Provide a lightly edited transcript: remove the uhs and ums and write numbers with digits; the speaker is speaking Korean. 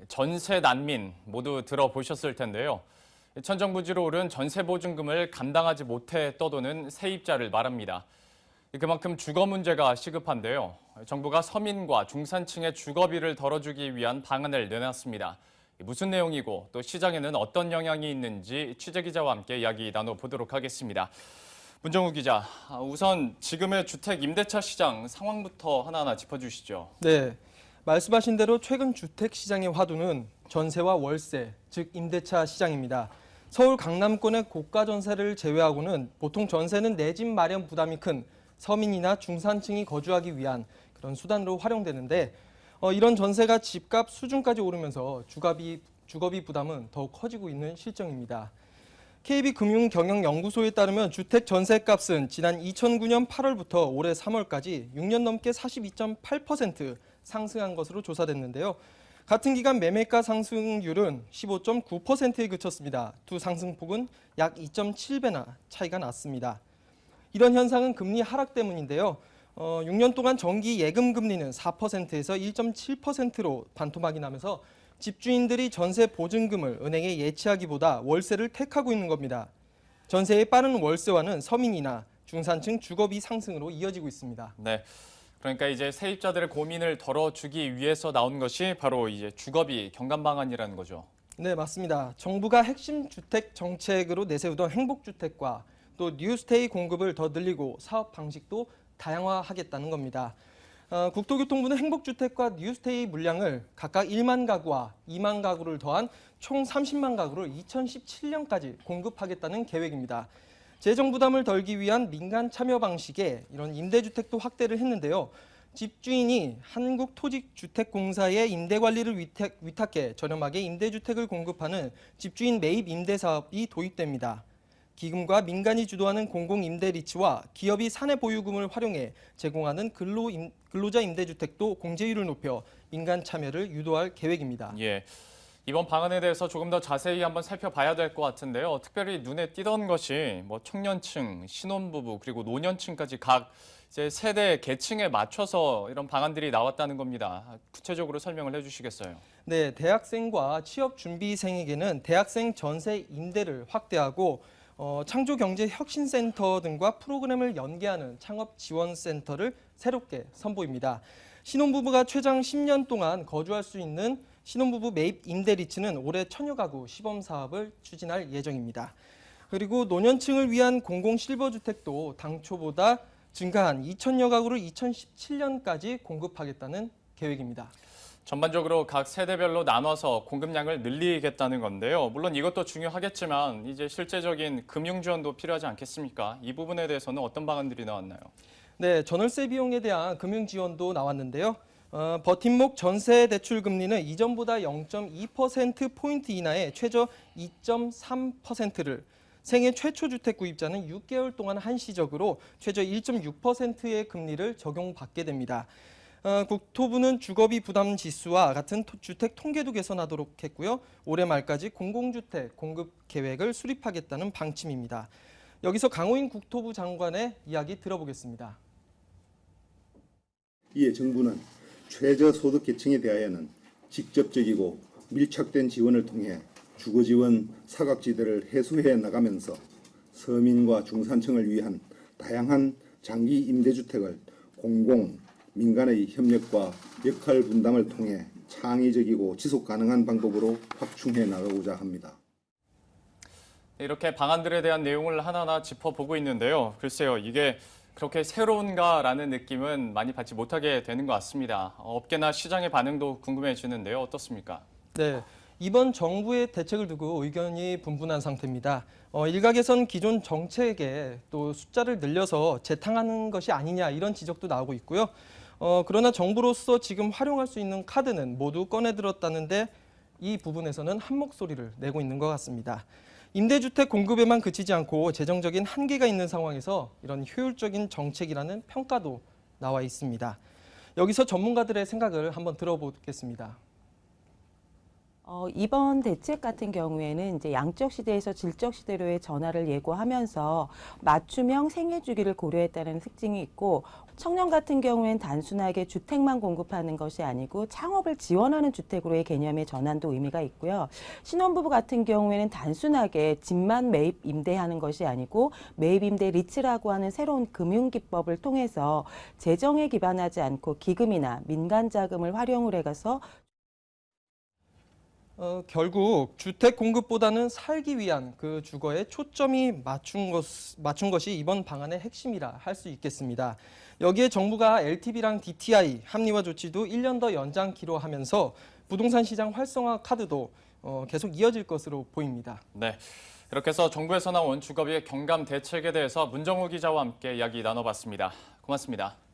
전세 난민 모두 들어보셨을 텐데요. 천정부지로 오른 전세 보증금을 감당하지 못해 떠도는 세입자를 말합니다. 그만큼 주거 문제가 시급한데요. 정부가 서민과 중산층의 주거비를 덜어주기 위한 방안을 내놨습니다. 무슨 내용이고 또 시장에는 어떤 영향이 있는지 취재기자와 함께 이야기 나눠보도록 하겠습니다. 문정우 기자, 우선 지금의 주택 임대차 시장 상황부터 하나하나 짚어주시죠. 네, 말씀하신 대로 최근 주택 시장의 화두는 전세와 월세, 즉 임대차 시장입니다. 서울 강남권의 고가 전세를 제외하고는 보통 전세는 내 집 마련 부담이 큰 서민이나 중산층이 거주하기 위한 그런 수단으로 활용되는데 이런 전세가 집값 수준까지 오르면서 주거비 부담은 더욱 커지고 있는 실정입니다. KB금융경영연구소에 따르면 주택 전세값은 지난 2009년 8월부터 올해 3월까지 6년 넘게 42.8% 상승한 것으로 조사됐는데요. 같은 기간 매매가 상승률은 15.9%에 그쳤습니다. 두 상승폭은 약 2.7배나 차이가 났습니다. 이런 현상은 금리 하락 때문인데요. 6년 동안 정기 예금 금리는 4%에서 1.7%로 반토막이 나면서 집주인들이 전세 보증금을 은행에 예치하기보다 월세를 택하고 있는 겁니다. 전세의 빠른 월세화는 서민이나 중산층 주거비 상승으로 이어지고 있습니다. 네, 그러니까 이제 세입자들의 고민을 덜어주기 위해서 나온 것이 바로 이제 주거비 경감 방안이라는 거죠. 네, 맞습니다. 정부가 핵심 주택 정책으로 내세우던 행복주택과 또 뉴스테이 공급을 더 늘리고 사업 방식도 다양화하겠다는 겁니다. 국토교통부는 행복주택과 뉴스테이 물량을 각각 1만 가구와 2만 가구를 더한 총 30만 가구를 2017년까지 공급하겠다는 계획입니다. 재정 부담을 덜기 위한 민간 참여 방식의 이런 임대주택도 확대를 했는데요. 집주인이 한국토지주택공사의 임대관리를 위탁해 저렴하게 임대주택을 공급하는 집주인 매입 임대사업이 도입됩니다. 기금과 민간이 주도하는 공공임대리츠와 기업이 사내 보유금을 활용해 제공하는 근로자 임대주택도 공제율을 높여 민간 참여를 유도할 계획입니다. 예, 이번 방안에 대해서 조금 더 자세히 한번 살펴봐야 될 것 같은데요. 특별히 눈에 띄던 것이 청년층, 신혼부부 그리고 노년층까지 각 이제 세대 계층에 맞춰서 이런 방안들이 나왔다는 겁니다. 구체적으로 설명을 해주시겠어요? 네, 대학생과 취업준비생에게는 대학생 전세 임대를 확대하고 창조경제혁신센터 등과 프로그램을 연계하는 창업지원센터를 새롭게 선보입니다. 신혼부부가 최장 10년 동안 거주할 수 있는 신혼부부 매입 임대리츠는 올해 1000여 가구 시범사업을 추진할 예정입니다. 그리고 노년층을 위한 공공실버주택도 당초보다 증가한 2000여 가구를 2017년까지 공급하겠다는 계획입니다. 전반적으로 각 세대별로 나눠서 공급량을 늘리겠다는 건데요. 물론 이것도 중요하겠지만 이제 실제적인 금융 지원도 필요하지 않겠습니까? 이 부분에 대해서는 어떤 방안들이 나왔나요? 네, 전월세 비용에 대한 금융 지원도 나왔는데요. 버팀목 전세 대출 금리는 이전보다 0.2%포인트 이하의 최저 2.3%를 생애 최초 주택 구입자는 6개월 동안 한시적으로 최저 1.6%의 금리를 적용받게 됩니다. 국토부는 주거비 부담 지수와 같은 주택 통계도 개선하도록 했고요. 올해 말까지 공공주택 공급 계획을 수립하겠다는 방침입니다. 여기서 강호인 국토부 장관의 이야기 들어보겠습니다. 이에 정부는 최저소득 계층에 대하여는 직접적이고 밀착된 지원을 통해 주거지원 사각지대를 해소해 나가면서 서민과 중산층을 위한 다양한 장기 임대주택을 공공, 민간의 협력과 역할 분담을 통해 창의적이고 지속 가능한 방법으로 확충해 나가고자 합니다. 이렇게 방안들에 대한 내용을 하나하나 짚어보고 있는데요. 글쎄요, 이게 그렇게 새로운가라는 느낌은 많이 받지 못하게 되는 것 같습니다. 업계나 시장의 반응도 궁금해지는데요. 어떻습니까? 네, 이번 정부의 대책을 두고 의견이 분분한 상태입니다. 일각에선 기존 정책에 또 숫자를 늘려서 재탕하는 것이 아니냐 이런 지적도 나오고 있고요. 그러나 정부로서 지금 활용할 수 있는 카드는 모두 꺼내들었다는데 이 부분에서는 한 목소리를 내고 있는 것 같습니다. 임대주택 공급에만 그치지 않고 재정적인 한계가 있는 상황에서 이런 효율적인 정책이라는 평가도 나와 있습니다. 여기서 전문가들의 생각을 한번 들어보겠습니다. 이번 대책 같은 경우에는 이제 양적 시대에서 질적 시대로의 전환을 예고하면서 맞춤형 생애 주기를 고려했다는 특징이 있고, 청년 같은 경우에는 단순하게 주택만 공급하는 것이 아니고 창업을 지원하는 주택으로의 개념의 전환도 의미가 있고요. 신혼부부 같은 경우에는 단순하게 집만 매입 임대하는 것이 아니고 매입 임대 리츠라고 하는 새로운 금융 기법을 통해서 재정에 기반하지 않고 기금이나 민간 자금을 활용을 해가서 결국 주택 공급보다는 살기 위한 그 주거에 초점이 맞춘 것이 이번 방안의 핵심이라 할 수 있겠습니다. 여기에 정부가 LTV랑 DTI 합리화 조치도 1년 더 연장키로 하면서 부동산 시장 활성화 카드도 계속 이어질 것으로 보입니다. 네, 이렇게 해서 정부에서 나온 주거비의 경감 대책에 대해서 문정우 기자와 함께 이야기 나눠봤습니다. 고맙습니다.